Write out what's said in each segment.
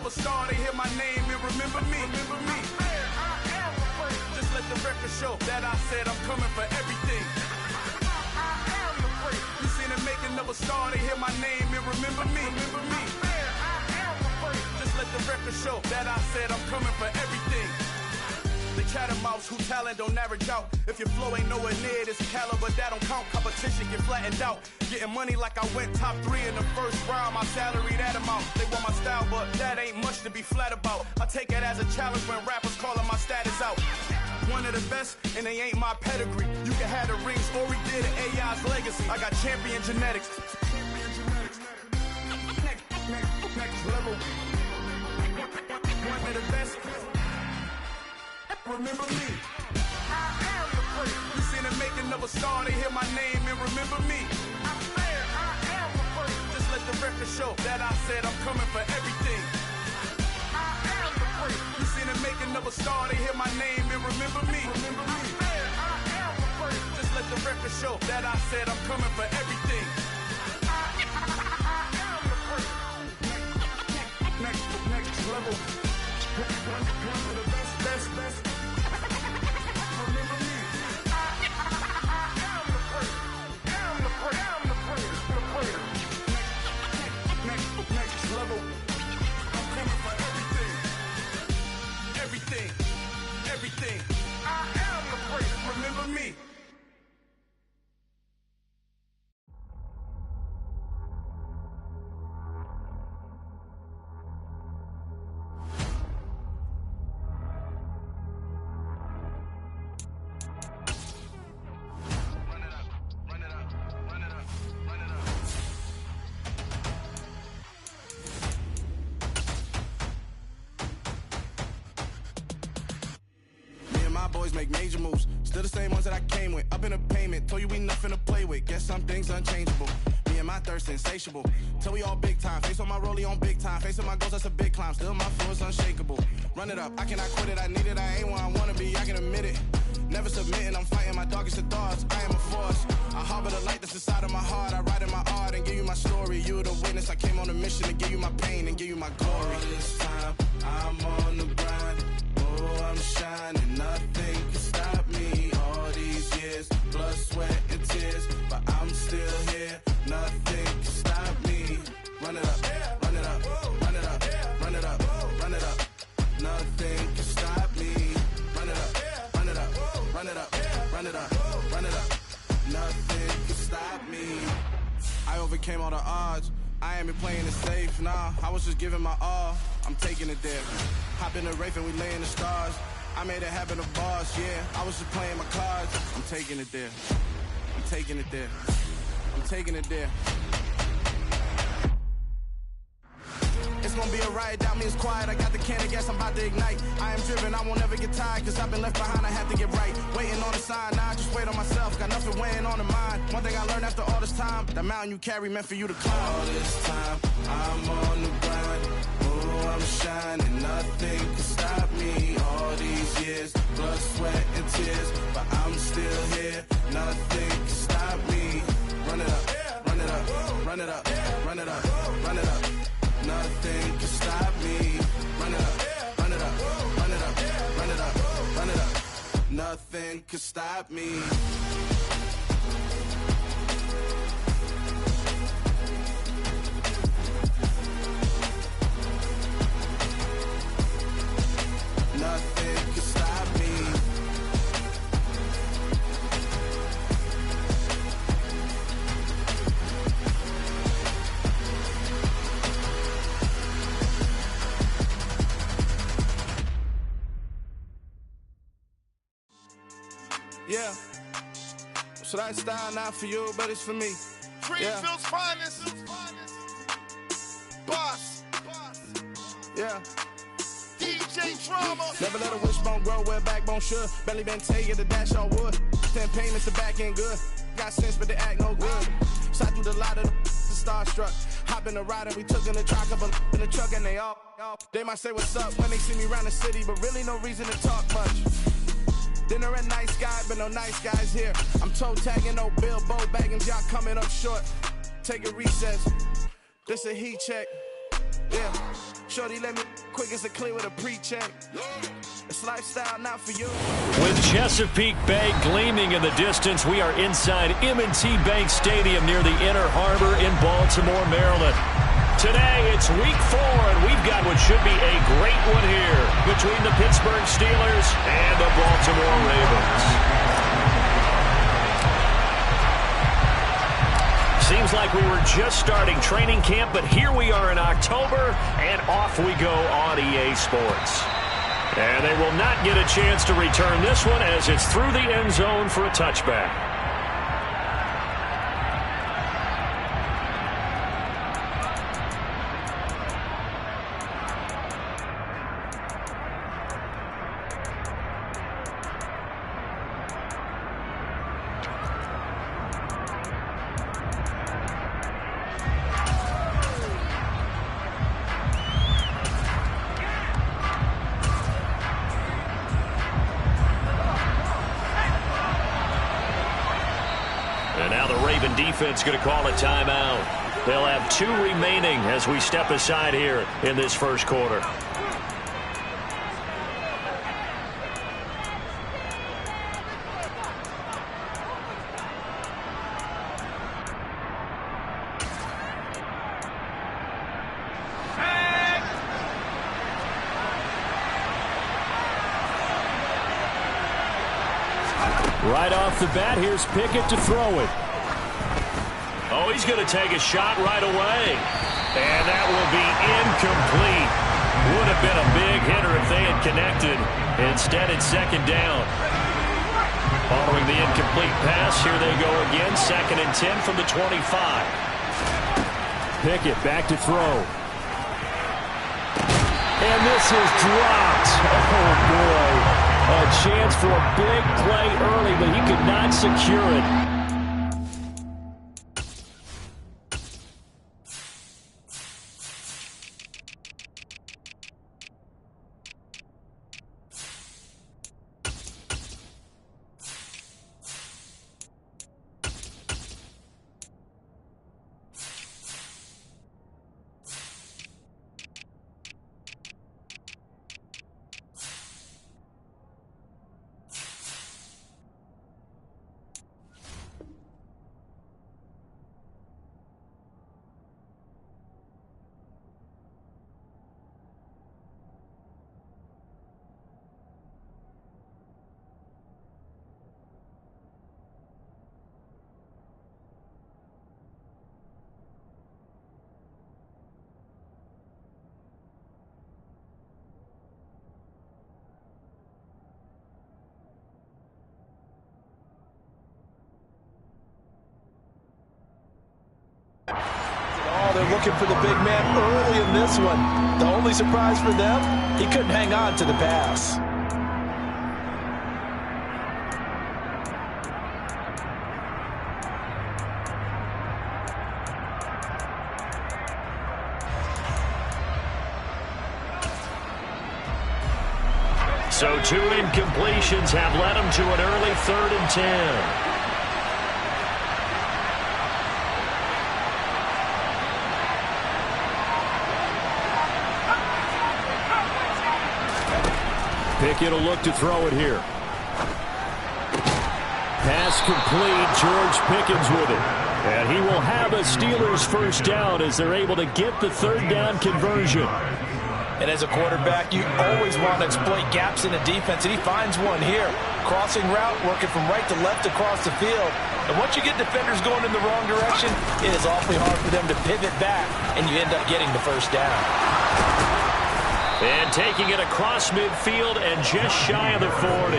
of a star, they hear my name and remember me. Just let the record show that I said I'm coming for everything. You seen the making of a star, they hear my name and remember me. Just let the record show that I said I'm coming for everything. The chattermouths who talent don't average out. If your flow ain't nowhere near this caliber, that don't count. Competition get flattened out. Getting money like I went top 3 in the first round. My salary that amount. They want my style, but that ain't much to be flat about. I take it as a challenge when rappers calling my status out. One of the best, and they ain't my pedigree. You can have the rings, or we did AI's legacy. I got champion genetics. Next level. One of the best. Remember me. You seen the making of a star, they hear my name and remember me. Just let the record show that I said I'm coming for everything. You seen the making of a star, they hear my name and remember me. Just let the record show that I said I'm coming for everything. Next level. One of the best. Next level. I'm coming for everything. Everything. I am the greatest. Remember me. Boys make major moves, still the same ones that I came with. Up in a payment, told you we nothing to play with. Guess some things unchangeable. Me and my thirst insatiable. Till we all big time. Face on my rollie on big time. Facing my goals, that's a big climb. Still my flow is unshakable. Run it up, I cannot quit it. I need it, I ain't where I wanna be. I can admit it. Never submitting, I'm fighting my darkest of thoughts. I am a force. I harbor the light that's inside of my heart. I write in my art and give you my story. You the witness. I came on a mission to give you my pain and give you my glory. All this time, I'm on the grind. Oh, I'm shining. Nothing can stop me. All these years, blood, sweat, and tears, but I'm still here. Nothing can stop me. Run it up, run it up, run it up, run it up, run it up. Nothing can stop me. Run it up, run it up, run it up, run it up, run it up. Nothing can stop me. I overcame all the odds. I ain't been playing it safe, nah. I was just giving my all. I'm taking it there. Hop in the Wraith and we lay in the stars. I made it happen to boss, yeah. I was just playing my cards. I'm taking it there. I'm taking it there. I'm taking it there. It's gonna be a riot, doubt me it's quiet. I got the can of gas, I'm about to ignite. I am driven, I won't ever get tired, cause I've been left behind, I have to get right. Waiting on the sign, now I just wait on myself. Got nothing weighing on the mind. One thing I learned after all this time, that mountain you carry meant for you to climb. All this time, I'm on the grind. Oh, I'm shining, nothing can stop me. All these years, blood, sweat, and tears, but I'm still here. Nothing can stop me. Run it up, run it up, run it up, run it up, run it up. Nothing can stop me. Run it up, run it up, run it up, run it up, run it up. Nothing can stop me. Nothing can stop me. Yeah. So that style not for you, but it's for me. Greenfield's finest. Boss. Yeah. DJ Drama. Never let a wishbone grow where a backbone should. Belly been taking the dash on wood. 10 payments, the back end good. Got sense, but they act no good. Side through the lot of the starstruck. Hop in the ride and we took in the truck, couple in the truck and they all. They might say what's up when they see me around the city, but really no reason to talk much. Dinner at nice guy, but no nice guys here. I'm toe tagging, no Bilbo bagging, y'all coming up short. Take a recess. This a heat check. Yeah, shorty let me quick as a clear with a pre-check. It's lifestyle, not for you. With Chesapeake Bay gleaming in the distance, we are inside M&T Bank Stadium near the Inner Harbor in Baltimore, Maryland. Today, it's week 4, and we've got what should be a great one here between the Pittsburgh Steelers and the Baltimore Ravens. Seems like we were just starting training camp, but here we are in October, and off we go on EA Sports. And they will not get a chance to return this one as it's through the end zone for a touchback. And now the Raven defense going to call a timeout. They'll have 2 remaining as we step aside here in this first quarter. Right off the bat, here's Pickett to throw it. Oh, he's going to take a shot right away. And that will be incomplete. Would have been a big hitter if they had connected. Instead, it's second down. Following the incomplete pass, here they go again. 2nd and 10 from the 25. Pickett back to throw. And this is dropped. Oh, boy. A chance for a big play early, but he could not secure it. They're looking for the big man early in this one. The only surprise for them, he couldn't hang on to the pass. So 2 incompletions have led them to an early 3rd and 10. Pickett will look to throw it here. Pass complete. George Pickens with it. And he will have a Steelers first down as they're able to get the 3rd down conversion. And as a quarterback, you always want to exploit gaps in the defense, and he finds one here. Crossing route, working from right to left across the field. And once you get defenders going in the wrong direction, it is awfully hard for them to pivot back, and you end up getting the first down. And taking it across midfield and just shy of the 40.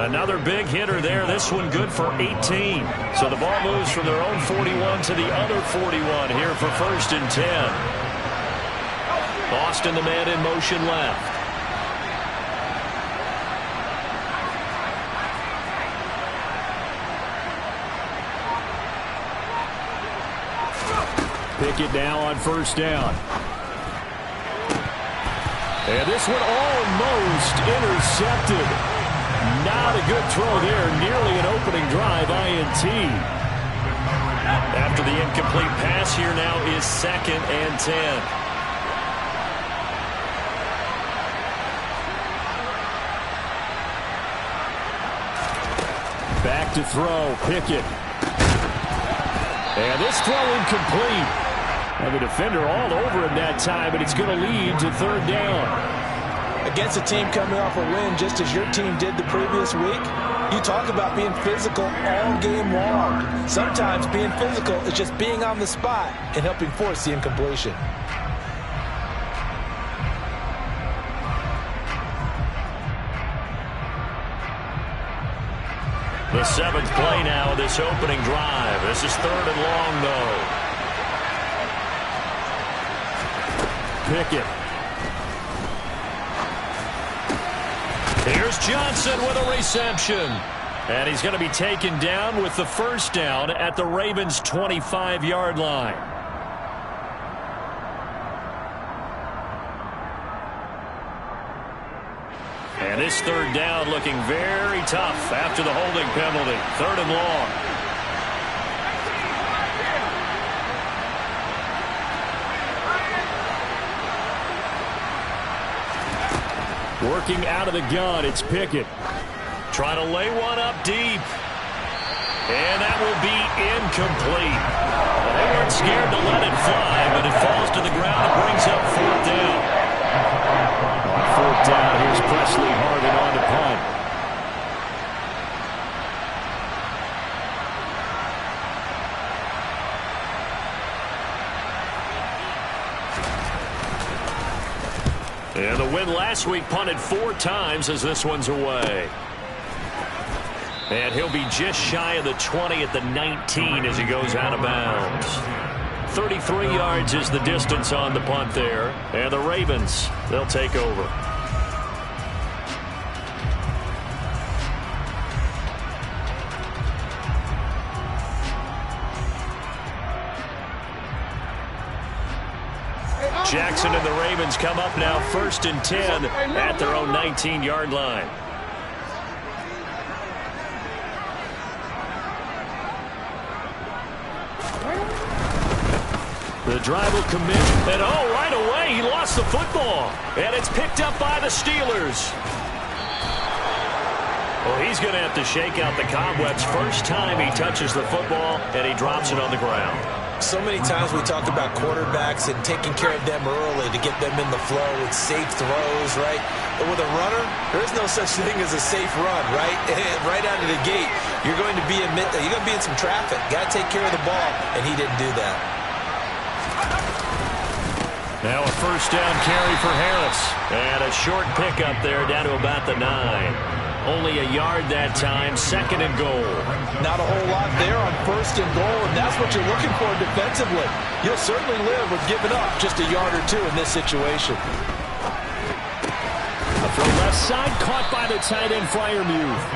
Another big hitter there. This one good for 18. So the ball moves from their own 41 to the other 41 here for 1st and 10. Austin, the man in motion left. Pickett now on 1st down. And this one almost intercepted. Not a good throw there. Nearly an opening drive, INT. After the incomplete pass, here now is 2nd and 10. back to throw. Pickett. And this throw incomplete. And the defender all over him that time, and it's going to lead to third down. Against a team coming off a win, just as your team did the previous week, you talk about being physical all game long. Sometimes being physical is just being on the spot and helping force the incompletion. The 7th play now of this opening drive. This is 3rd and long, though. Pickett. Here's Johnson with a reception. And he's going to be taken down with the first down at the Ravens' 25-yard line. And this third down looking very tough after the holding penalty. 3rd and long. Working out of the gun, it's Pickett. Trying to lay one up deep. And that will be incomplete. They weren't scared to let it fly, but it falls to the ground and brings up 4th down. On 4th down, here's Presley Harvin on the punt. And the win last week punted 4 times as this one's away. And he'll be just shy of the 20 at the 19 as he goes out of bounds. 33 yards is the distance on the punt there. And the Ravens, they'll take over. Jackson and the Ravens come up now 1st and 10 at their own 19-yard line. The drive will commit, and right away he lost the football, and it's picked up by the Steelers. Well, he's going to have to shake out the cobwebs first time he touches the football, and he drops it on the ground. So many times we talk about quarterbacks and taking care of them early to get them in the flow with safe throws, right? But with a runner, there is no such thing as a safe run, right? Right out of the gate, you're going to be in some traffic. Got to take care of the ball, and he didn't do that. Now a first down carry for Harris. And a short pickup there down to about the 9. Only a yard that time, 2nd and goal. Not a whole lot there on 1st and goal, and that's what you're looking for defensively. You'll certainly live with giving up just a yard or 2 in this situation. A throw left side, caught by the tight end Freiermuth.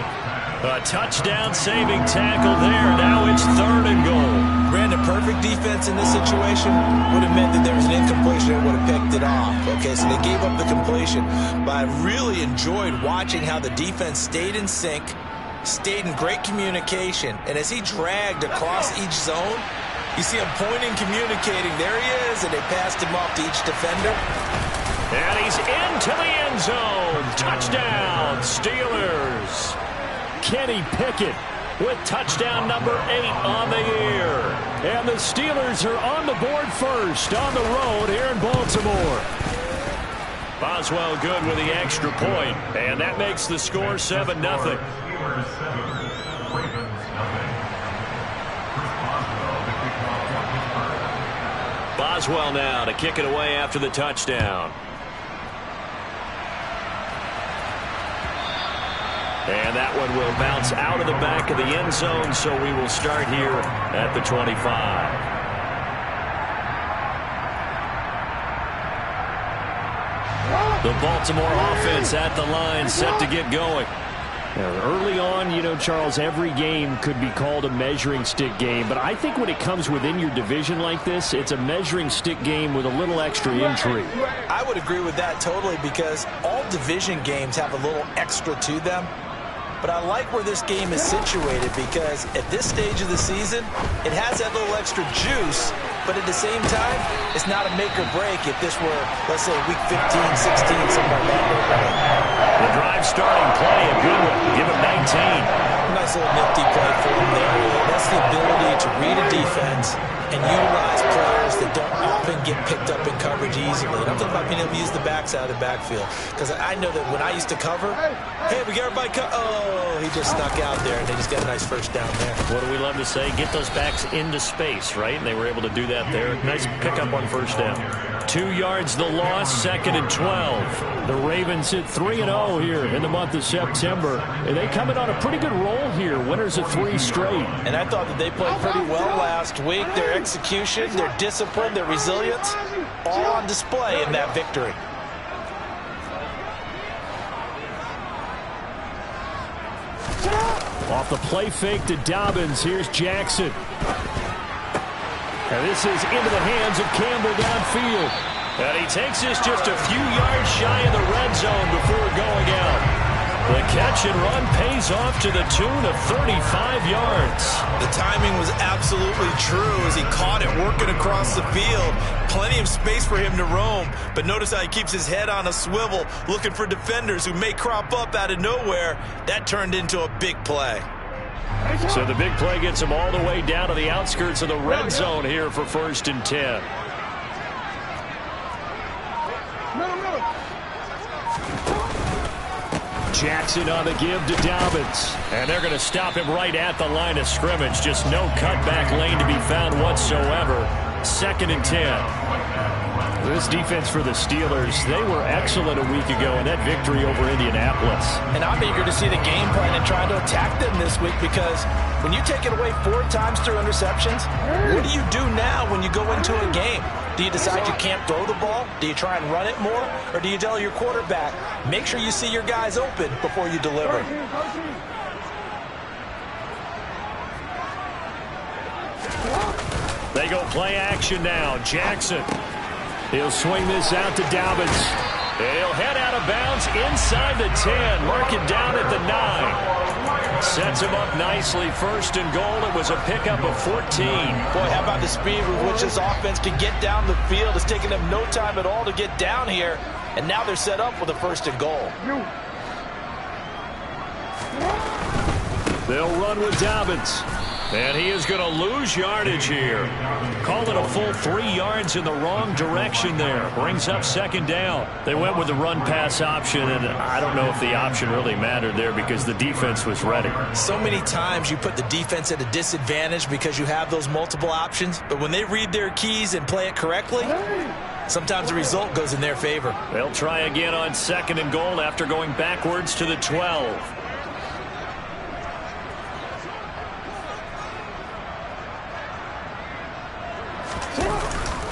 A touchdown saving tackle there. Now it's 3rd and goal. Brandon, perfect defense in this situation would have meant that there was an incompletion and would have picked it off. Okay, so they gave up the completion. But I really enjoyed watching how the defense stayed in sync, stayed in great communication, and as he dragged across each zone, you see him pointing, communicating. There he is, and they passed him off to each defender. And he's into the end zone. Touchdown, Steelers. Kenny Pickett with touchdown number 8 on the year. And the Steelers are on the board first on the road here in Baltimore. Boswell good with the extra point, and that makes the score 7-0. Boswell now to kick it away after the touchdown. And that one will bounce out of the back of the end zone, so we will start here at the 25. The Baltimore offense at the line, set to get going. Early on, you know, Charles, every game could be called a measuring stick game, but I think when it comes within your division like this, it's a measuring stick game with a little extra intrigue. I would agree with that totally, because all division games have a little extra to them. But I like where this game is situated, because at this stage of the season, it has that little extra juice, but at the same time, it's not a make or break if this were, let's say, week 15, 16, somewhere like that. The drive starting play, a good one. Give him 19. Nice little nifty play for him there. That's the ability to read a defense and utilize players that don't often get picked up in coverage easily. And I'm talking about being able to use the backside of the backfield. Because I know that when I used to cover, hey, we got everybody oh, he just snuck out there, and they just got a nice first down there. What do we love to say? Get those backs into space, right? And they were able to do that there. Nice pickup on first down. 2 yards the loss, 2nd and 12. The Ravens hit 3-0 here in the month of September. And they come in on a pretty good roll here. Winners of 3 straight. And I thought that they played pretty well last week. Their execution, their discipline, their resilience, all on display in that victory. Off the play fake to Dobbins. Here's Jackson. And this is into the hands of Campbell downfield. And he takes this just a few yards shy of the red zone before going out. The catch and run pays off to the tune of 35 yards. The timing was absolutely true as he caught it working across the field. Plenty of space for him to roam. But notice how he keeps his head on a swivel, looking for defenders who may crop up out of nowhere. That turned into a big play. So the big play gets him all the way down to the outskirts of the red zone here for 1st and 10. Jackson on the give to Dobbins. And they're going to stop him right at the line of scrimmage. Just no cutback lane to be found whatsoever. 2nd and 10. This defense for the Steelers, they were excellent a week ago in that victory over Indianapolis. And I'm eager to see the game plan and try to attack them this week, because when you take it away 4 times through interceptions, what do you do now when you go into a game? Do you decide you can't throw the ball? Do you try and run it more? Or do you tell your quarterback, make sure you see your guys open before you deliver? They go play action now. Jackson. He'll swing this out to Dobbins. And he'll head out of bounds inside the 10. Mark it down at the 9. Sets him up nicely. 1st and goal. It was a pickup of 14. Boy, how about the speed with which this offense can get down the field? It's taken them no time at all to get down here. And now they're set up with a 1st and goal. They'll run with Dobbins. And he is going to lose yardage here. Called it a full 3 yards in the wrong direction there. Brings up 2nd down. They went with the run-pass option, and I don't know if the option really mattered there because the defense was ready. So many times you put the defense at a disadvantage because you have those multiple options, but when they read their keys and play it correctly, sometimes the result goes in their favor. They'll try again on 2nd and goal after going backwards to the 12.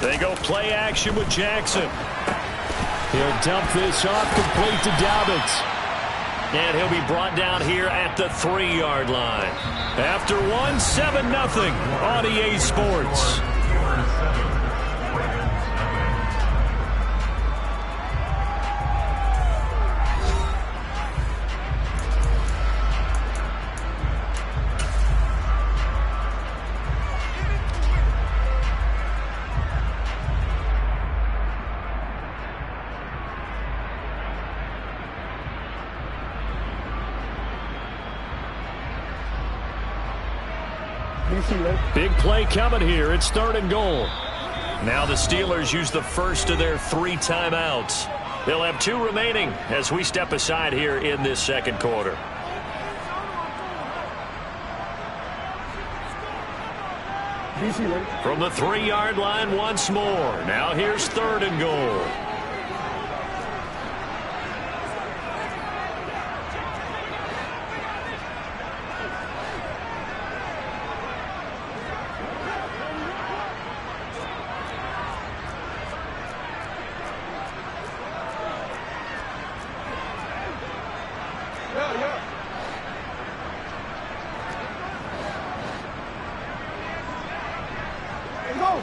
They go play action with Jackson. He'll dump this off complete to Dobbins. And he'll be brought down here at the 3-yard line. After 7-0 on EA Sports. Big play coming here. It's 3rd and goal. Now the Steelers use the first of their 3 timeouts. They'll have 2 remaining as we step aside here in this 2nd quarter. From the 3-yard line once more. Now here's 3rd and goal.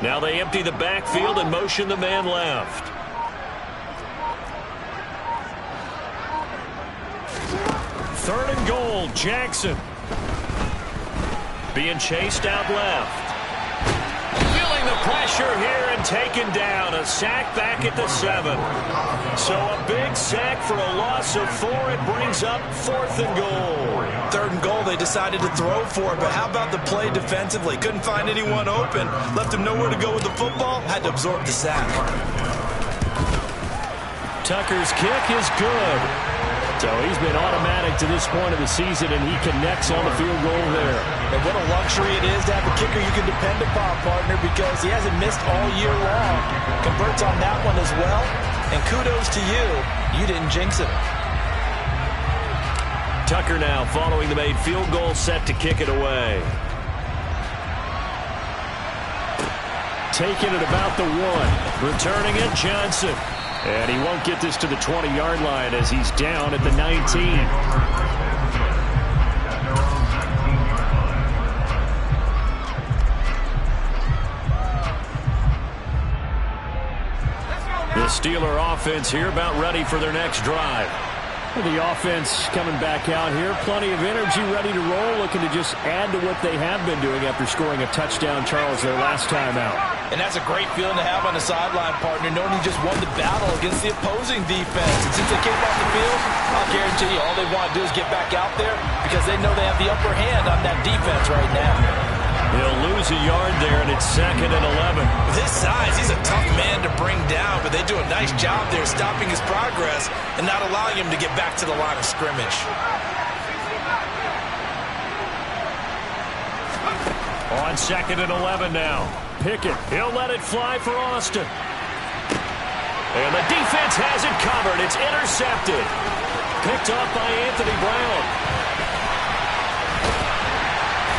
Now they empty the backfield and motion the man left. Third and goal, Jackson. Being chased out left. Feeling the pressure here and taken down. A sack back at the 7. So a big sack for a loss of 4. It brings up 4th and goal. 3rd and goal, they decided to throw for it, but how about the play defensively? Couldn't find anyone open, left him nowhere to go with the football, had to absorb the sack. Tucker's kick is good. So he's been automatic to this point of the season, and he connects on the field goal there. And what a luxury it is to have a kicker you can depend upon, partner, because he hasn't missed all year long. Converts on that one as well, and kudos to you. You didn't jinx it. Tucker now following the made field goal, set to kick it away. Taking it about the 1. Returning it, Johnson. And he won't get this to the 20-yard line as he's down at the 19. The Steeler offense here about ready for their next drive. The offense coming back out here. Plenty of energy, ready to roll, looking to just add to what they have been doing after scoring a touchdown, Charles, their last time out. And that's a great feeling to have on the sideline, partner, knowing you just won the battle against the opposing defense. And since they came off the field, I'll guarantee you all they want to do is get back out there because they know they have the upper hand on that defense right now. He'll lose a yard there, and it's 2nd and 11. With his size, he's a tough man to bring down, but they do a nice job there stopping his progress and not allowing him to get back to the line of scrimmage. On 2nd and 11 now. Pickett, he'll let it fly for Austin. And the defense has it covered. It's intercepted. Picked off by Anthony Brown.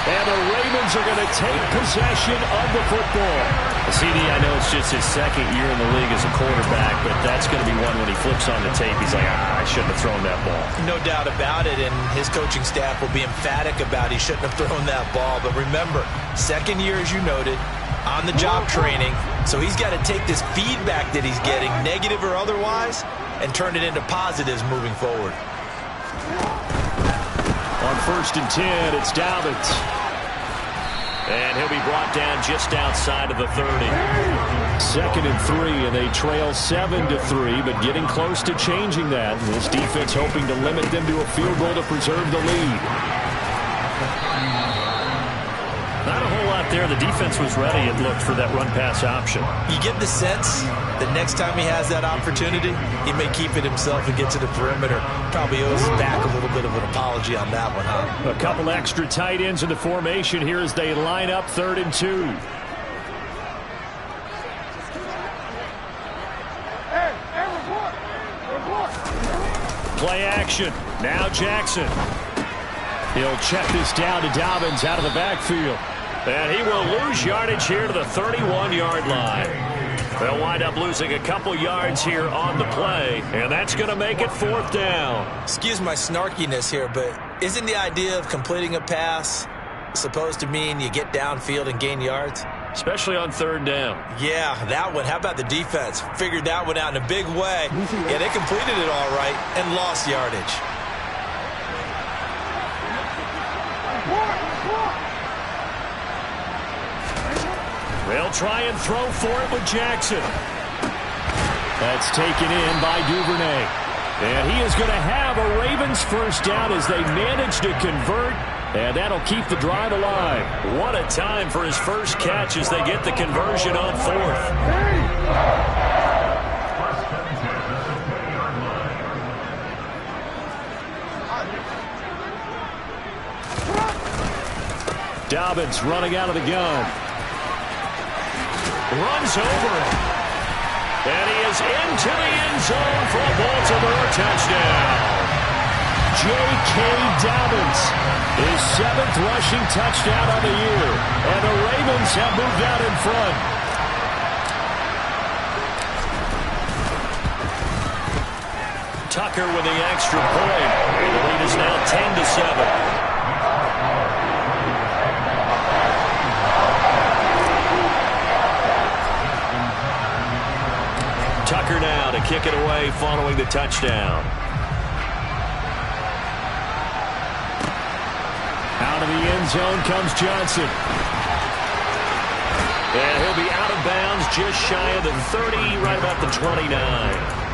And the Ravens are going to take possession of the football. CD, I know it's just his 2nd year in the league as a quarterback, but that's going to be one when he flips on the tape. He's like, I shouldn't have thrown that ball. No doubt about it, and his coaching staff will be emphatic about he shouldn't have thrown that ball. But remember, 2nd year, as you noted, on-the-job training, so he's got to take this feedback that he's getting, negative or otherwise, and turn it into positives moving forward. On 1st and 10, it's Dobbins. And he'll be brought down just outside of the 30. 2nd and 3, and they trail 7-3, but getting close to changing that. And this defense hoping to limit them to a field goal to preserve the lead. Not a whole lot there. The defense was ready, it looked, for that run-pass option. You get the sense that next time he has that opportunity, he may keep it himself and get to the perimeter. Probably owes back a little bit of an apology on that one, huh? A couple extra tight ends in the formation here as they line up 3rd and 2. Play action. Now Jackson. He'll check this down to Dobbins out of the backfield. And he will lose yardage here to the 31-yard line. They'll wind up losing a couple yards here on the play, and that's going to make it 4th down. Excuse my snarkiness here, but isn't the idea of completing a pass supposed to mean you get downfield and gain yards? Especially on 3rd down. Yeah, that one. How about the defense? Figured that one out in a big way. Yeah, they completed it all right and lost yardage. They'll try and throw for it with Jackson. That's taken in by Duvernay. And he is going to have a Ravens 1st down as they manage to convert. And that'll keep the drive alive. What a time for his first catch as they get the conversion on 4th. Dobbins running out of the gun. Runs over it. And he is into the end zone for a Baltimore touchdown. J.K. Dobbins, his 7th rushing touchdown of the year. And the Ravens have moved out in front. Tucker with the extra point. The lead is now 10-7. Tucker now to kick it away following the touchdown. Out of the end zone comes Johnson. And he'll be out of bounds just shy of the 30, right about the 29.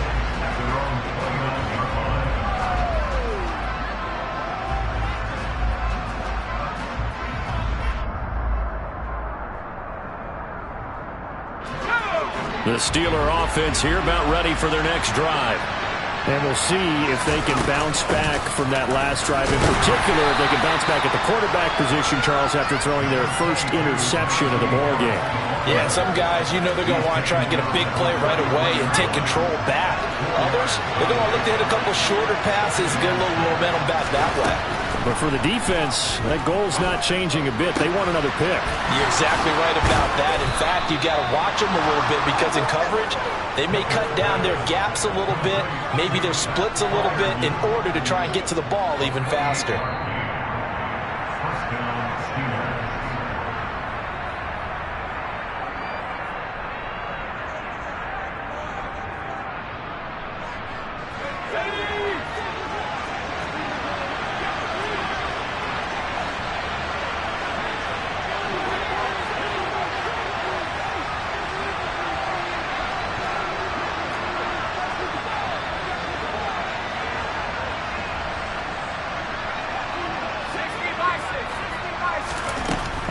The Steeler offense here about ready for their next drive. And we'll see if they can bounce back from that last drive. In particular, if they can bounce back at the quarterback position, Charles, after throwing their first interception of the ball game. Yeah, some guys, you know they're going to want to try and get a big play right away and take control back. Others, they're going to look to hit a couple shorter passes, get a little momentum back that way. But for the defense, that goal's not changing a bit. They want another pick. You're exactly right about that. In fact, you got to watch them a little bit because in coverage, they may cut down their gaps a little bit, maybe their splits a little bit in order to try and get to the ball even faster.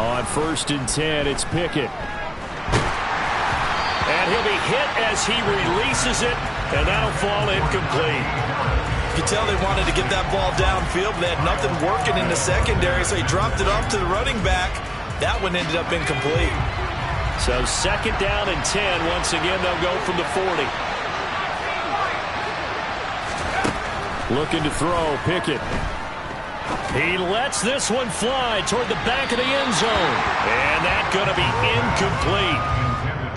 On 1st and 10, it's Pickett. And he'll be hit as he releases it, and that'll fall incomplete. You can tell they wanted to get that ball downfield, but they had nothing working in the secondary, so he dropped it off to the running back. That one ended up incomplete. So 2nd down and 10. Once again, they'll go from the 40. Looking to throw, Pickett. He lets this one fly toward the back of the end zone. And that's going to be incomplete.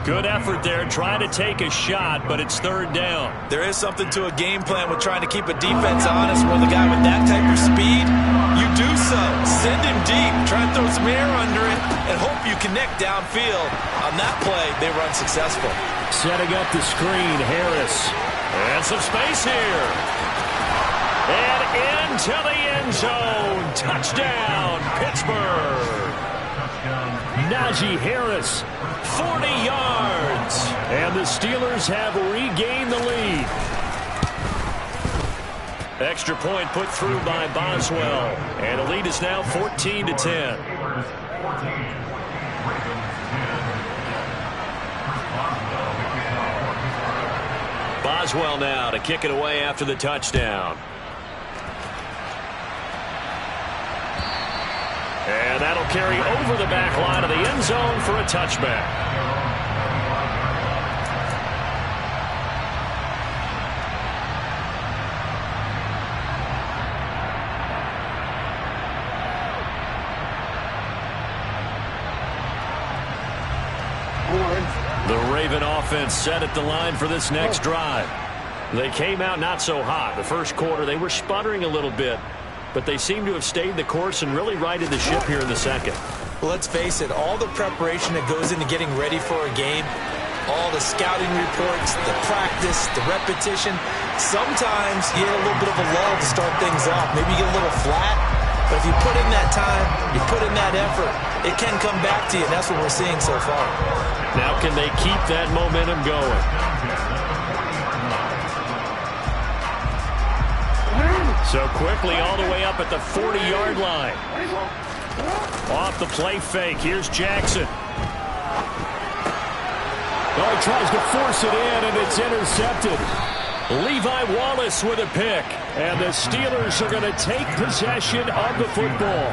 Good effort there, trying to take a shot, but it's 3rd down. There is something to a game plan with trying to keep a defense honest. With a guy with that type of speed, you do so. Send him deep, try and throw some air under it, and hope you connect downfield. On that play, they run successful. Setting up the screen, Harris. And some space here. And into the end zone. Touchdown, Pittsburgh. Najee Harris, 40 yards. and the Steelers have regained the lead. Extra point put through by Boswell, and the lead is now 14-10. Boswell now to kick it away after the touchdown. And that'll carry over the back line of the end zone for a touchback. The Raven offense set at the line for this next drive. They came out not so hot. The first quarter, they were sputtering a little bit, but they seem to have stayed the course and really righted the ship here in the second. Well, let's face it, all the preparation that goes into getting ready for a game, all the scouting reports, the practice, the repetition, sometimes you get a little bit of a lull to start things off. Maybe you get a little flat, but if you put in that time, you put in that effort, it can come back to you, and that's what we're seeing so far. Now can they keep that momentum going? So quickly all the way up at the 40-yard line. Off the play fake. Here's Jackson. Oh, he tries to force it in, and it's intercepted. Levi Wallace with a pick. And the Steelers are going to take possession of the football.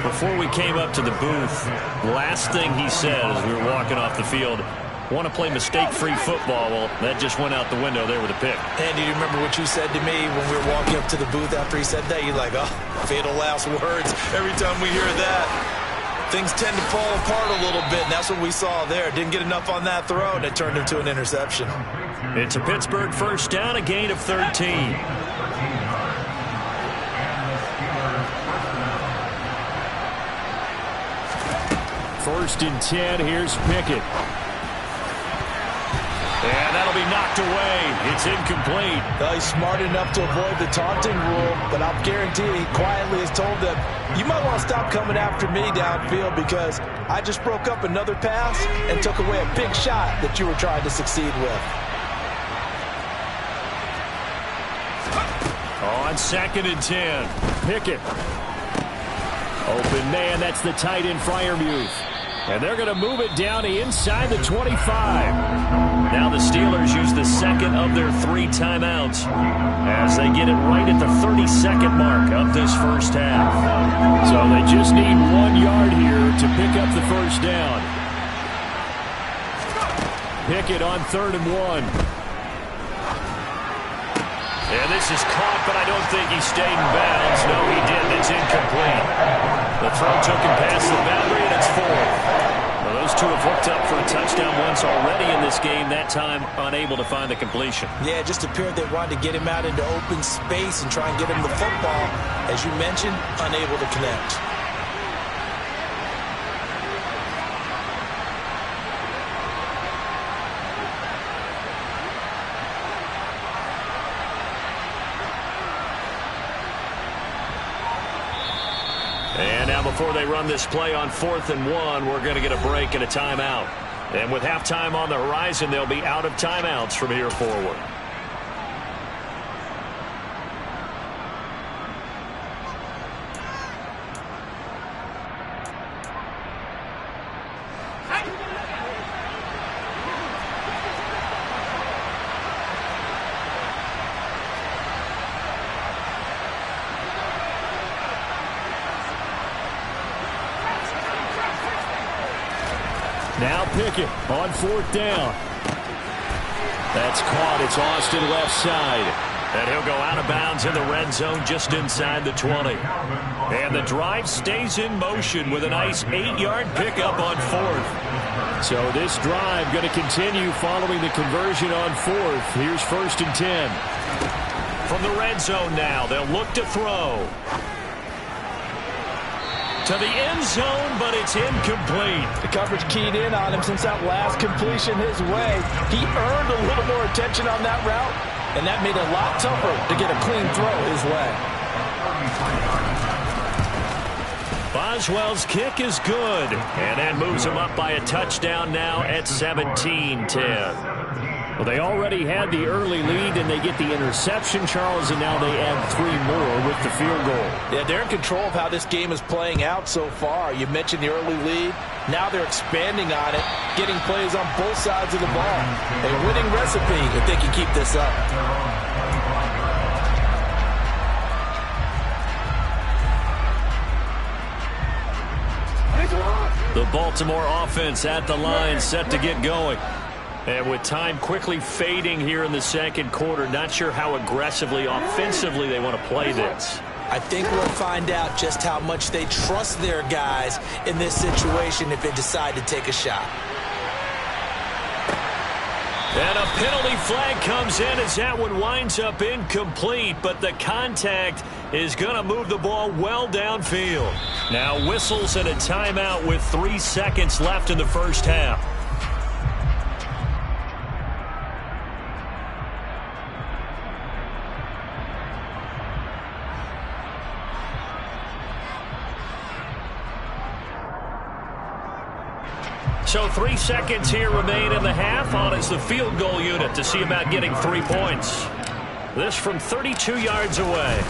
Before we came up to the booth, last thing he said as we were walking off the field, want to play mistake-free football. Well, that just went out the window there with a pick. Andy, do you remember what you said to me when we were walking up to the booth after he said that? You're like, oh, fatal last words. Every time we hear that, things tend to fall apart a little bit, and that's what we saw there. Didn't get enough on that throw, and it turned into an interception. It's a Pittsburgh first down, a gain of 13. First and 10, here's Pickett. And that'll be knocked away. It's incomplete. Well, he's smart enough to avoid the taunting rule, but I'll guarantee he quietly has told them, you might want to stop coming after me downfield because I just broke up another pass and took away a big shot that you were trying to succeed with. On 2nd and 10. Pickett. Open man, that's the tight end Freiermuth. And they're going to move it down inside the 25. Now the Steelers use the second of their 3 timeouts as they get it right at the 32nd mark of this first half. So they just need 1 yard here to pick up the first down. Pickett on 3rd and 1. And this is caught, but I don't think he stayed in bounds. No, he didn't. It's incomplete. The throw took him past the boundary, and it's 4th. Well, those two have hooked up for a touchdown once already in this game, that time unable to find the completion. Yeah, it just appeared they wanted to get him out into open space and try and get him the football. As you mentioned, unable to connect. And now before they run this play on 4th and 1, we're going to get a break and a timeout. And with halftime on the horizon, they'll be out of timeouts from here forward. Now Pickett on 4th down. That's caught. It's Austin left side. And he'll go out of bounds in the red zone just inside the 20. And the drive stays in motion with a nice 8-yard pickup on 4th. So this drive going to continue following the conversion on 4th. Here's 1st and 10. From the red zone now, they'll look to throw. To the end zone, but it's incomplete. The coverage keyed in on him since that last completion his way. He earned a little more attention on that route, and that made it a lot tougher to get a clean throw his way. Boswell's kick is good, and that moves him up by a touchdown now at 17-10. Well, they already had the early lead, and they get the interception, Charles, and now they add 3 more with the field goal. Yeah, they're in control of how this game is playing out so far. You mentioned the early lead. Now they're expanding on it, getting plays on both sides of the ball. A winning recipe if they can keep this up. The Baltimore offense at the line, set to get going. And with time quickly fading here in the second quarter, not sure how aggressively, offensively they want to play this. I think we'll find out just how much they trust their guys in this situation if they decide to take a shot. And a penalty flag comes in as that one winds up incomplete, but the contact is going to move the ball well downfield. Now whistles and a timeout with 3 seconds left in the first half. So 3 seconds here remain in the half. On is the field goal unit to see about getting 3 points. This from 32 yards away.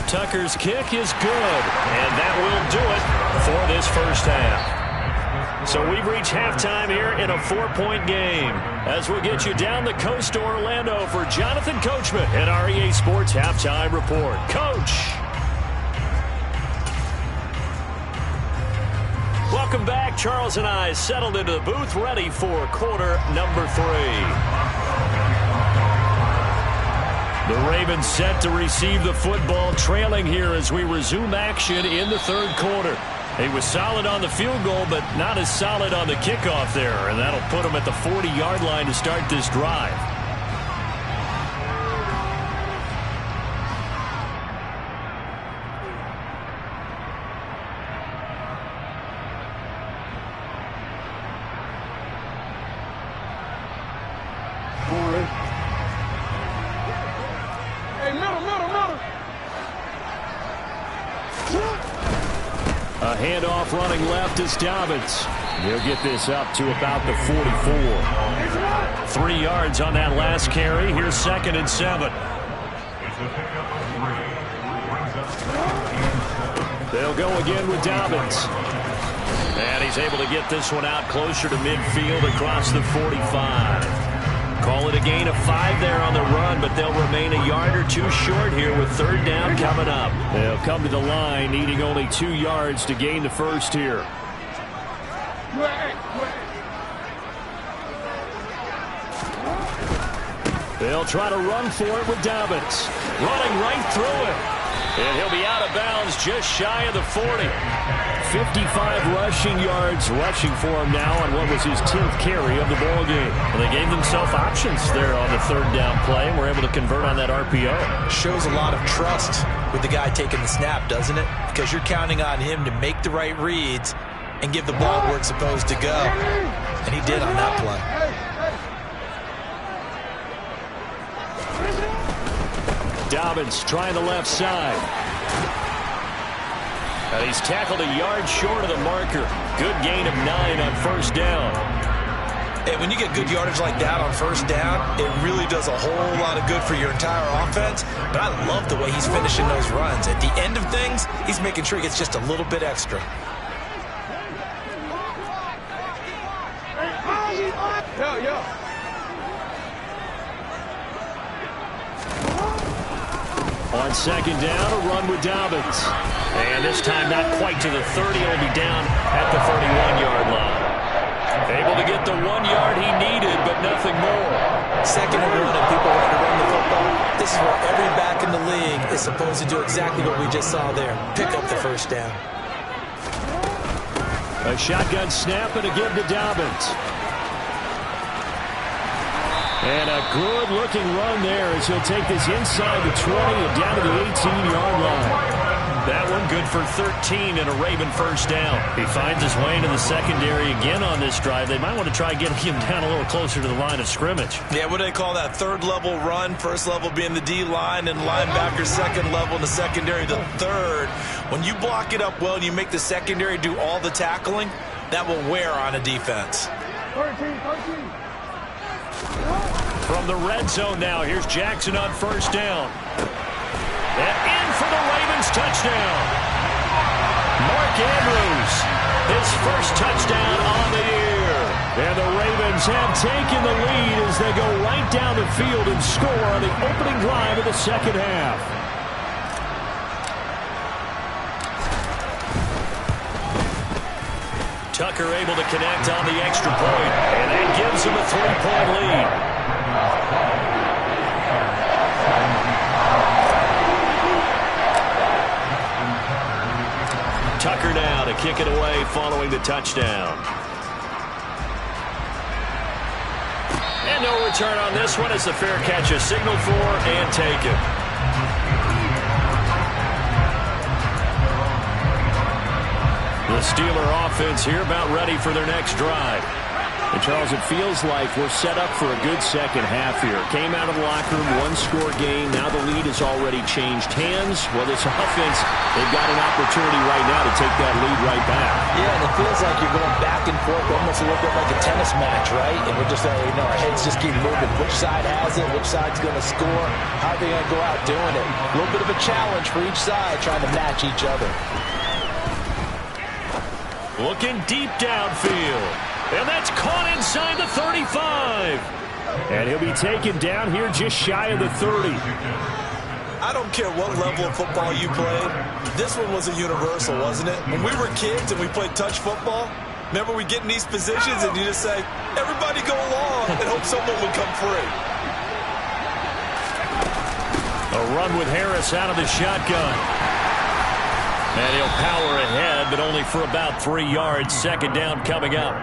Tucker's kick is good, and that will do it for this first half. So we've reached halftime here in a 4-point game. As we'll get you down the coast to Orlando for Jonathan Coachman and our EA Sports Halftime Report. Coach! Welcome back. Charles and I settled into the booth, ready for quarter number 3. The Ravens set to receive the football, trailing here as we resume action in the third quarter. He was solid on the field goal, but not as solid on the kickoff there, and that'll put him at the 40-yard line to start this drive. A handoff running left is Dobbins. He'll get this up to about the 44. 3 yards on that last carry. Here's 2nd and 7. They'll go again with Dobbins. And he's able to get this one out closer to midfield across the 45. Call it a gain of 5 there on the run, but they'll remain a yard or 2 short here with 3rd down coming up. They'll come to the line needing only 2 yards to gain the first here. They'll try to run for it with Dobbins. Running right through it. And he'll be out of bounds just shy of the 40. 55 rushing yards rushing for him now on what was his 10th carry of the ball game. Well, they gave themselves options there on the 3rd down play, and were able to convert on that RPO. Shows a lot of trust with the guy taking the snap, doesn't it? Because you're counting on him to make the right reads and give the ball where it's supposed to go. And he did on that play. Dobbins trying the left side. And he's tackled a yard short of the marker. Good gain of 9 on 1st down. And when you get good yardage like that on 1st down, it really does a whole lot of good for your entire offense. But I love the way he's finishing those runs. At the end of things, he's making sure he gets just a little bit extra. On 2nd down, a run with Dobbins. And this time not quite to the 30. He'll be down at the 31-yard line. Able to get the 1 yard he needed, but nothing more. 2nd and 1, and people want to run the football. This is where every back in the league is supposed to do exactly what we just saw there. Pick up the 1st down. A shotgun snap and a give to Dobbins. And a good-looking run there as he'll take this inside the 20 and down to the 18-yard line. That one good for 13 and a Raven 1st down. He finds his way into the secondary again on this drive. They might want to try getting him down a little closer to the line of scrimmage. Yeah, what do they call that? 3rd level run. 1st level being the D-line, and linebacker 2nd level, and the secondary the 3rd. When you block it up well and you make the secondary do all the tackling, that will wear on a defense. 13. From the red zone now, here's Jackson on 1st down. And in for the Ravens touchdown. Mark Andrews, his 1st touchdown on the year. And the Ravens have taken the lead as they go right down the field and score on the opening drive of the 2nd half. Tucker able to connect on the extra point, and that gives him a 3-point lead. Tucker now to kick it away following the touchdown. And no return on this one as the fair catch is signaled for and taken. The Steeler offense here about ready for their next drive. And Charles, it feels like we're set up for a good 2nd half here. Came out of the locker room, 1-score game. Now the lead has already changed hands. Well, this offense, they've got an opportunity right now to take that lead right back. Yeah, and it feels like you're going back and forth almost a little bit like a tennis match, right? And we're just, our heads just keep moving. Which side has it? Which side's going to score? How are they going to go out doing it? A little bit of a challenge for each side, trying to match each other. Looking deep downfield. And that's caught inside the 35. And he'll be taken down here just shy of the 30. I don't care what level of football you played. This one was a universal, wasn't it? When we were kids and we played touch football, remember we get in these positions and you just say, everybody go along and hope someone would come free. A run with Harris out of the shotgun. And he'll power ahead, but only for about 3 yards. 2nd down coming up.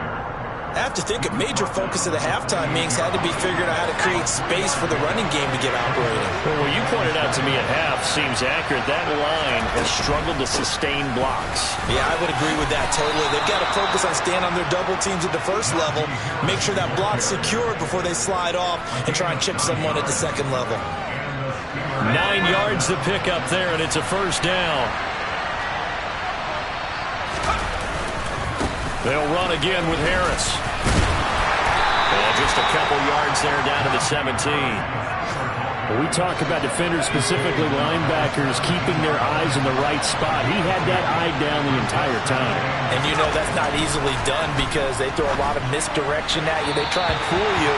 I have to think a major focus of the halftime meetings had to be figuring out how to create space for the running game to get operating. Well, what you pointed out to me at half seems accurate. That line has struggled to sustain blocks. Yeah, I would agree with that totally. They've got to focus on staying on their double teams at the 1st level, make sure that block's secured before they slide off and try and chip someone at the 2nd level. 9 yards to pick up there, and it's a 1st down. They'll run again with Harris. And just a couple yards there down to the 17. When we talk about defenders, specifically linebackers, keeping their eyes in the right spot. He had that eye down the entire time. And you know that's not easily done because they throw a lot of misdirection at you. They try and fool you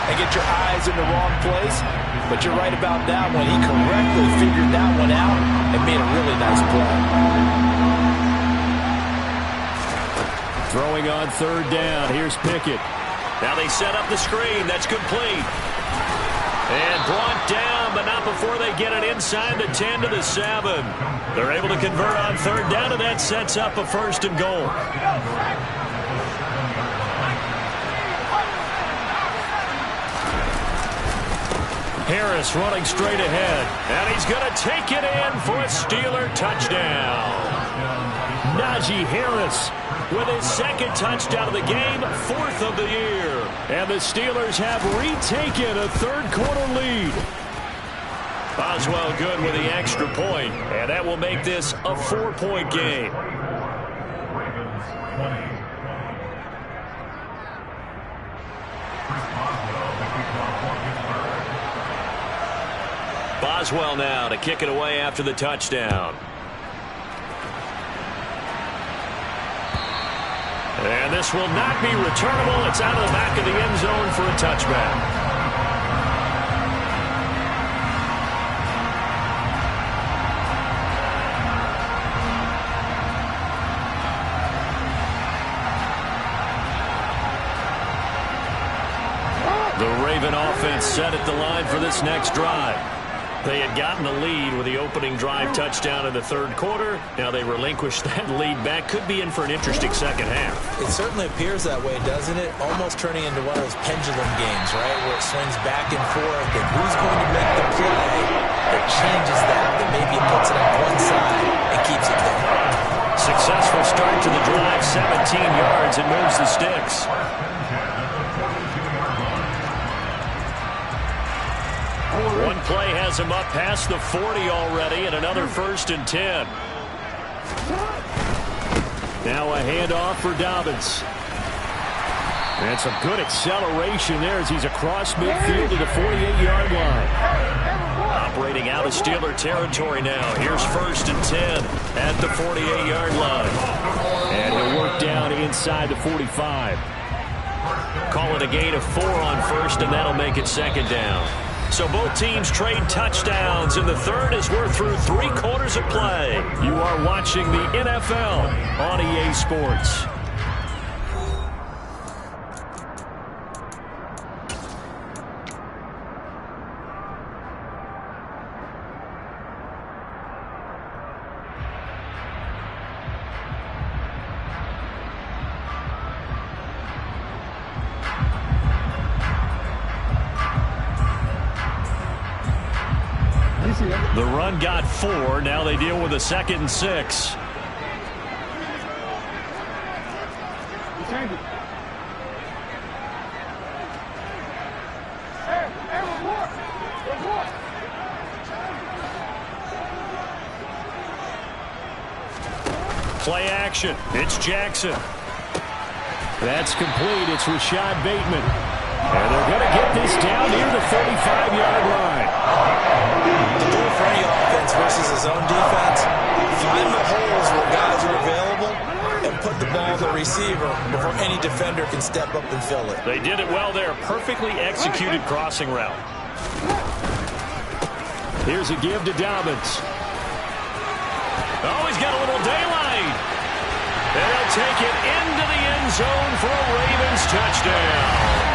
and get your eyes in the wrong place. But you're right about that one. He correctly figured that one out and made a really nice play. Throwing on third down. Here's Pickett. Now they set up the screen. That's complete. And brought down, but not before they get it inside the 10 to the 7. They're able to convert on third down, and that sets up a 1st and goal. Harris running straight ahead, and he's going to take it in for a Steeler touchdown. Najee Harris with his 2nd touchdown of the game, 4th of the year. And the Steelers have retaken a 3rd quarter lead. Boswell good with the extra point, and that will make this a 4-point game. Boswell now to kick it away after the touchdown. And this will not be returnable. It's out of the back of the end zone for a touchback. The Raven offense set at the line for this next drive. They had gotten the lead with the opening drive touchdown in the 3rd quarter. Now they relinquished that lead back. Could be in for an interesting second half. It certainly appears that way, doesn't it? Almost turning into one of those pendulum games, right, where it swings back and forth, and who's going to make the play that changes that maybe it puts it on one side and keeps it there. Successful start to the drive, 17 yards, and moves the sticks. One play has him up past the 40 already, and another 1st and 10. Now a handoff for Dobbins. And some good acceleration there as he's across midfield to the 48-yard line. Operating out of Steeler territory now. Here's 1st and 10 at the 48-yard line. And he'll work down inside the 45. Call it a gain of 4 on 1st, and that'll make it 2nd down. So both teams trade touchdowns in the 3rd as we're through 3 quarters of play. You are watching the NFL on EA Sports. The run got 4. Now they deal with a 2nd and 6. Play action. It's Jackson. That's complete. It's Rashad Bateman. And they're going to get this down near the 35-yard line. The goal for any offense versus his own defense, find the holes where guys are available and put the ball in the receiver before any defender can step up and fill it. They did it well there. Perfectly executed crossing route. Here's a give to Dobbins. Oh, he's got a little daylight. And he'll take it into the end zone for a Ravens touchdown.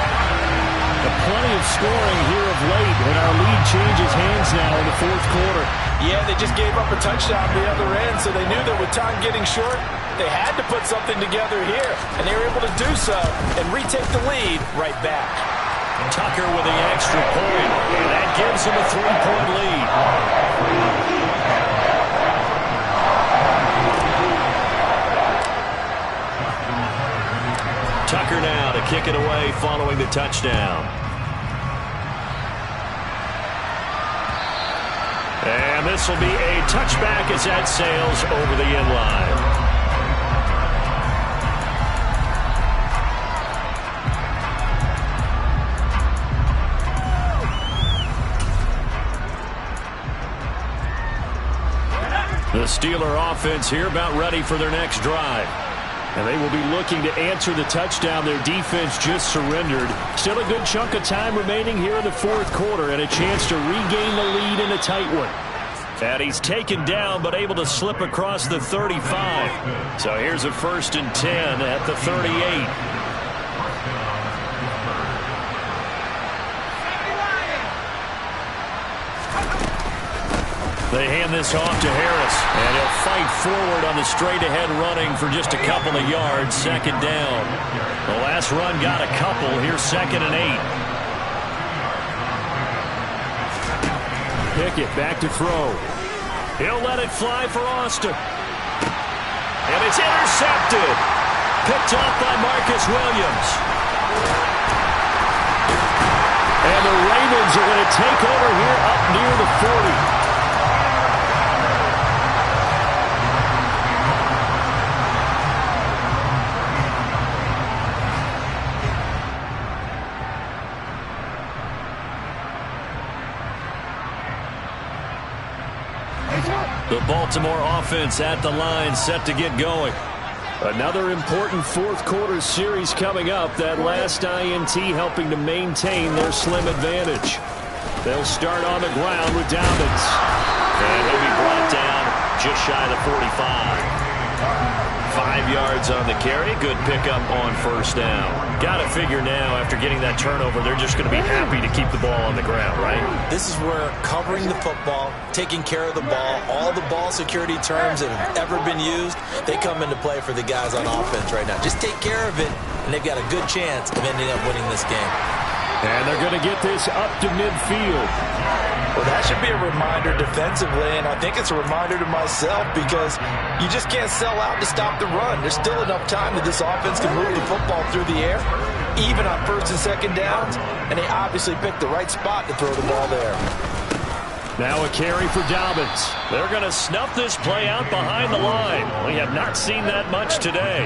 Plenty of scoring here of late, and our lead changes hands now in the 4th quarter. Yeah, they just gave up a touchdown the other end, so they knew that with time getting short, they had to put something together here, and they were able to do so and retake the lead right back. Tucker with the extra point, and that gives him a 3-point lead. Tucker now to kick it away following the touchdown. And this will be a touchback as that sails over the end line. The Steeler offense here about ready for their next drive. And they will be looking to answer the touchdown their defense just surrendered. Still a good chunk of time remaining here in the fourth quarter and a chance to regain the lead in a tight one. And he's taken down but able to slip across the 35. So here's a 1st and 10 at the 38. They hand this off to Harris, and he'll fight forward on the straight-ahead running for just a couple of yards. 2nd down. The last run got a couple. Here's 2nd and 8. Pickett back to throw. He'll let it fly for Austin. And it's intercepted. Picked off by Marcus Williams. And the Ravens are going to take over here up near the 40. The Baltimore offense at the line, set to get going. Another important fourth quarter series coming up. That last INT helping to maintain their slim advantage. They'll start on the ground with Dobbins. And he'll be brought down just shy of the 45. 5 yards on the carry. Good pickup on 1st down. Got to figure now, after getting that turnover, they're just going to be happy to keep the ball on the ground, right? This is where covering the football, taking care of the ball, all the ball security terms that have ever been used, they come into play for the guys on offense right now. Just take care of it, and they've got a good chance of ending up winning this game. And they're going to get this up to midfield. Well, that should be a reminder defensively, and I think it's a reminder to myself because you just can't sell out to stop the run. There's still enough time that this offense can move the football through the air, even on 1st and 2nd downs, and they obviously picked the right spot to throw the ball there. Now a carry for Dobbins. They're going to snuff this play out behind the line. We have not seen that much today.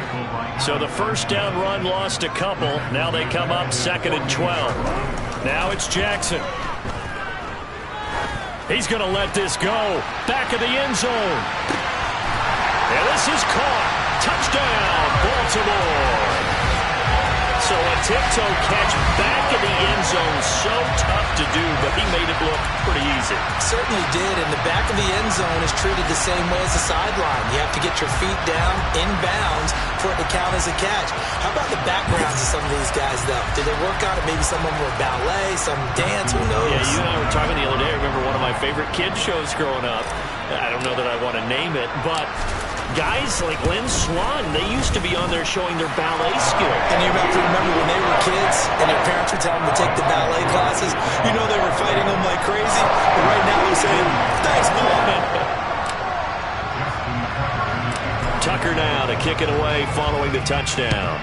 So the 1st down run lost a couple. Now they come up 2nd and 12. Now it's Jackson. He's going to let this go. Back of the end zone. And this is caught. Touchdown, Baltimore. So a tiptoe catch back in the end zone. So tough to do, but he made it look pretty easy. Certainly did, and the back of the end zone is treated the same way as the sideline. You have to get your feet down, inbounds, for it to count as a catch. How about the backgrounds of some of these guys, though? Did they work on it? Maybe some of them were ballet, some dance, who knows? Yeah, you and I were talking the other day. I remember one of my favorite kids shows growing up. I don't know that I want to name it, but guys like Lynn Swan, they used to be on there showing their ballet skills. And you have to remember when they were kids and their parents would tell them to take the ballet classes, you know they were fighting them like crazy. But right now they're saying, thanks, Mom. Tucker now to kick it away following the touchdown.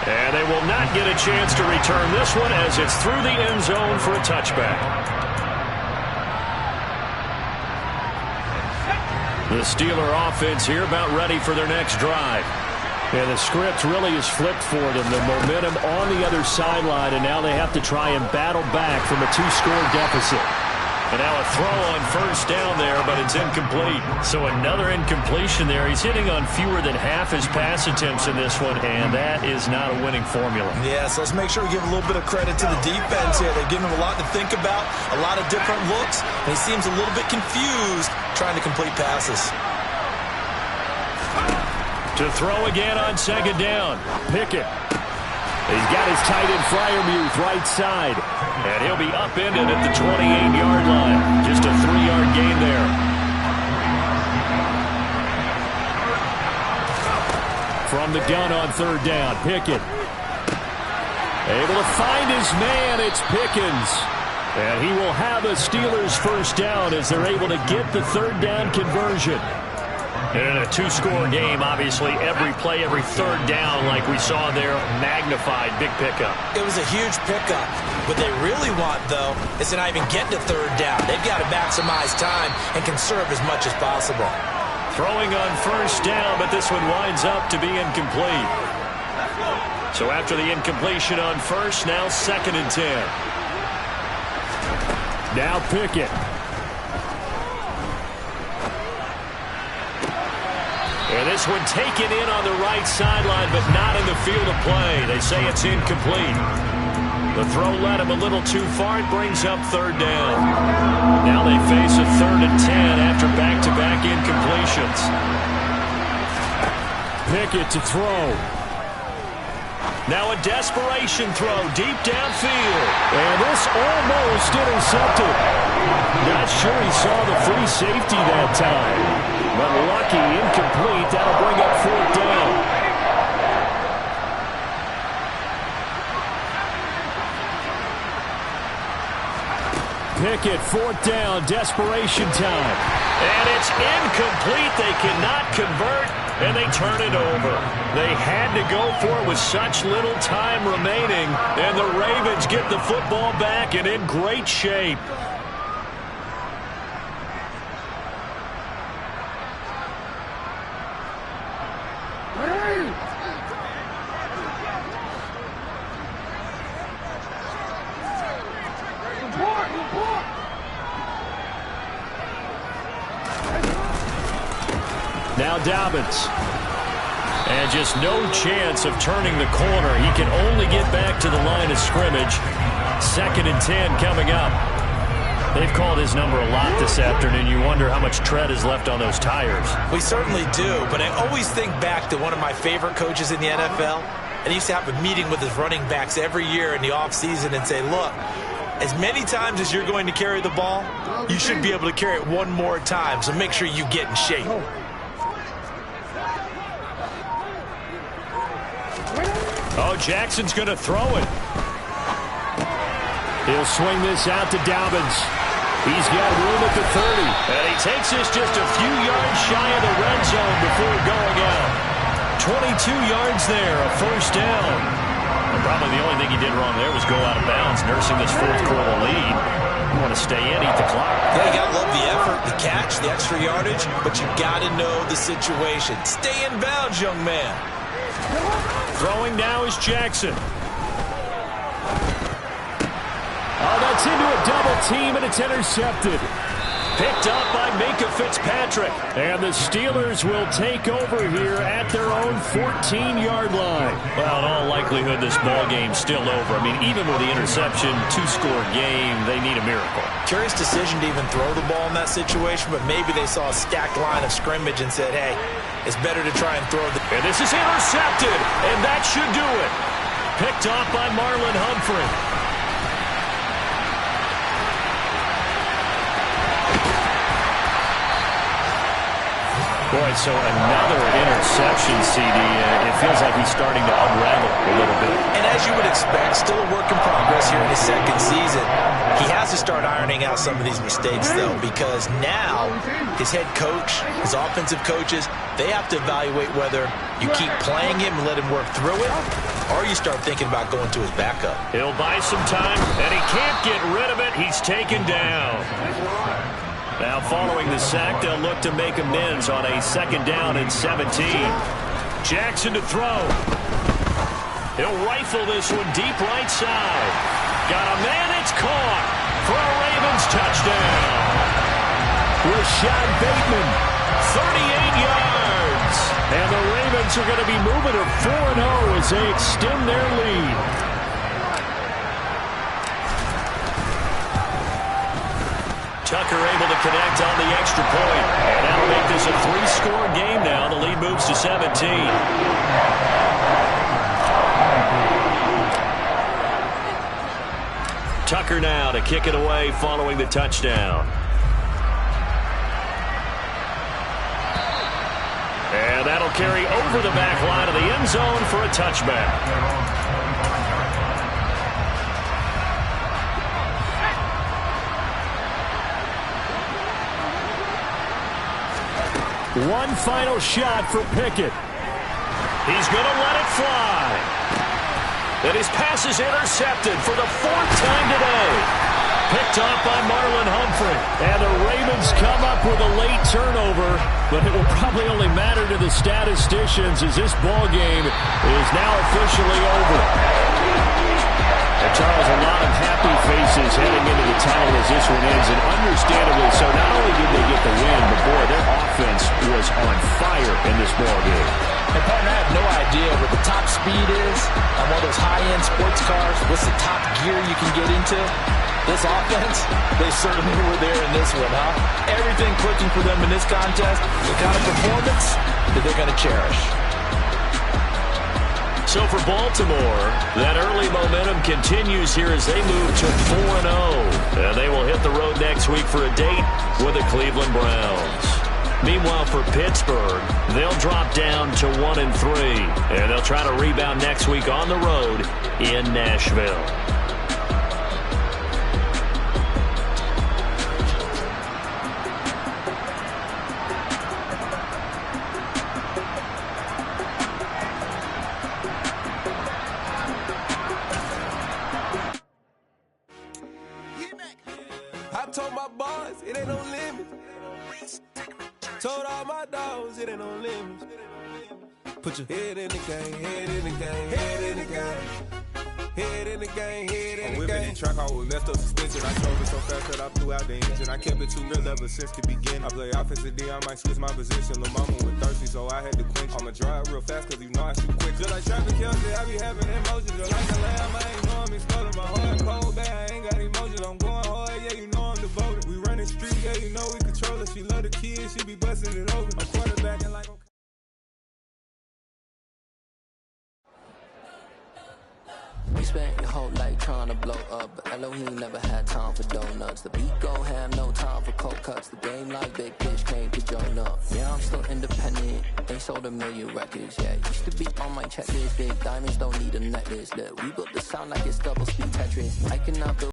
And they will not get a chance to return this one as it's through the end zone for a touchback. The Steeler offense here about ready for their next drive. And the script really is flipped for them. The momentum on the other sideline, and now they have to try and battle back from a 2-score deficit. And now a throw on 1st down there, but it's incomplete. So another incompletion there. He's hitting on fewer than half his pass attempts in this one, and that is not a winning formula. Yeah, so let's make sure we give a little bit of credit to the defense here. They're giving him a lot to think about, a lot of different looks, and he seems a little bit confused trying to complete passes. To throw again on 2nd down. Pickett. He's got his tight end Freiermuth right side. And he'll be upended at the 28-yard line. Just a 3-yard gain there. From the gun on 3rd down, Pickett. Able to find his man, it's Pickens. And he will have a Steelers 1st down as they're able to get the 3rd down conversion. And in a 2-score game, obviously, every play, every 3rd down, like we saw there, magnified, big pickup. It was a huge pickup. What they really want, though, is to not even get to 3rd down. They've got to maximize time and conserve as much as possible. Throwing on 1st down, but this one winds up to be incomplete. So after the incompletion on 1st, now 2nd and 10. Now Pickett. And this one taken in on the right sideline, but not in the field of play. They say it's incomplete. The throw led him a little too far. It brings up third down. Now they face a 3rd and 10 after back-to-back incompletions. Pickett to throw. Now a desperation throw deep downfield. And this almost intercepted. Not sure he saw the free safety that time. But lucky, incomplete. That'll bring up 4th down. Pickett, 4th down, desperation time. And it's incomplete. They cannot convert, and they turn it over. They had to go for it with such little time remaining, and the Ravens get the football back and in great shape. Now Dobbins. And just no chance of turning the corner. He can only get back to the line of scrimmage. 2nd and 10 coming up. They've called his number a lot this afternoon. You wonder how much tread is left on those tires. We certainly do, but I always think back to one of my favorite coaches in the NFL. And he used to have a meeting with his running backs every year in the offseason and say, look, as many times as you're going to carry the ball, you should be able to carry it one more time, so make sure you get in shape. Oh, Jackson's going to throw it. He'll swing this out to Dobbins. He's got room at the 30. And he takes this just a few yards shy of the red zone before going out. 22 yards there, a 1st down. And probably the only thing he did wrong there was go out of bounds, nursing this 4th quarter lead. You want to stay in, eat the clock. Yeah, you got to love the effort, the catch, the extra yardage, but you got to know the situation. Stay in bounds, young man. Throwing now is Jackson. Oh, that's into a double team, and it's intercepted. Picked up by Minkah Fitzpatrick. And the Steelers will take over here at their own 14-yard line. Well, in all likelihood, this ball game's still over. I mean, even with the interception, 2-score game, they need a miracle. Curious decision to even throw the ball in that situation, but maybe they saw a stacked line of scrimmage and said, hey, it's better to try and throw the... And this is intercepted, and that should do it. Picked off by Marlon Humphrey. Boy, so another interception, CD. It feels like he's starting to unravel a little bit. And as you would expect, still a work in progress here in his 2nd season. He has to start ironing out some of these mistakes, though, because now his head coach, his offensive coaches, they have to evaluate whether you keep playing him and let him work through it, or you start thinking about going to his backup. He'll buy some time, and he can't get rid of it. He's taken down. Now, following the sack, they'll look to make amends on a 2nd down and 17. Jackson to throw. He'll rifle this one deep right side. Got a man, it's caught for a Ravens touchdown. Rashad Bateman, 38 yards. And the Ravens are going to be moving to 4-0 as they extend their lead. Tucker able to connect on the extra point. And that'll make this a 3-score game now. The lead moves to 17. Tucker now to kick it away following the touchdown. And that'll carry over the back line of the end zone for a touchback. One final shot for Pickett. He's going to let it fly. And his pass is intercepted for the 4th time today. Picked off by Marlon Humphrey. And the Ravens come up with a late turnover, but it will probably only matter to the statisticians as this ball game is now officially over. And Charles, a lot of happy faces heading into the tunnel as this one ends, and understandably so. Not only did they get the win, but boy, their offense was on fire in this ball game. And partner, I have no idea what the top speed is on one of those high-end sports cars. What's the top gear you can get into? This offense, they certainly were there in this one, huh? Everything clicking for them in this contest, the kind of performance that they're going to cherish. So for Baltimore, that early momentum continues here as they move to 4-0. And they will hit the road next week for a date with the Cleveland Browns. Meanwhile, for Pittsburgh, they'll drop down to 1-3. And they'll try to rebound next week on the road in Nashville. I told my boys, it ain't no limit. Told all my dogs, it ain't no limit. Put your head in the game, head in the game, head in the game. Head in the game, head in the game. Whipping in track, I was left up suspension. I drove it so fast that I flew out the engine. I kept it too real ever since the beginning. I play offensive D, I might switch my position. Lil' mama was thirsty, so I had to quench. I'ma drive real fast, cause you know I shoot quick. Just like traffic Kelsey, I be having emotions. Just like a lamb, I ain't know I'm exploding. My heart cold, bad, I ain't got emotions. I'm going hard, yeah, you know I'm devoted. We running street, yeah, you know we control it. She love the kids, she be busting it over. I'm quarterbacking like I'm... You spent your whole life trying to blow up, but Elohim never had time for donuts. The beat go ham, no time for cold cuts. The game like big bitch came to join up. Yeah, I'm still independent, ain't sold 1 million records yet. Used to be on my checklist, big diamonds don't need a necklace. Look, we built the sound like it's double speed Tetris. I cannot build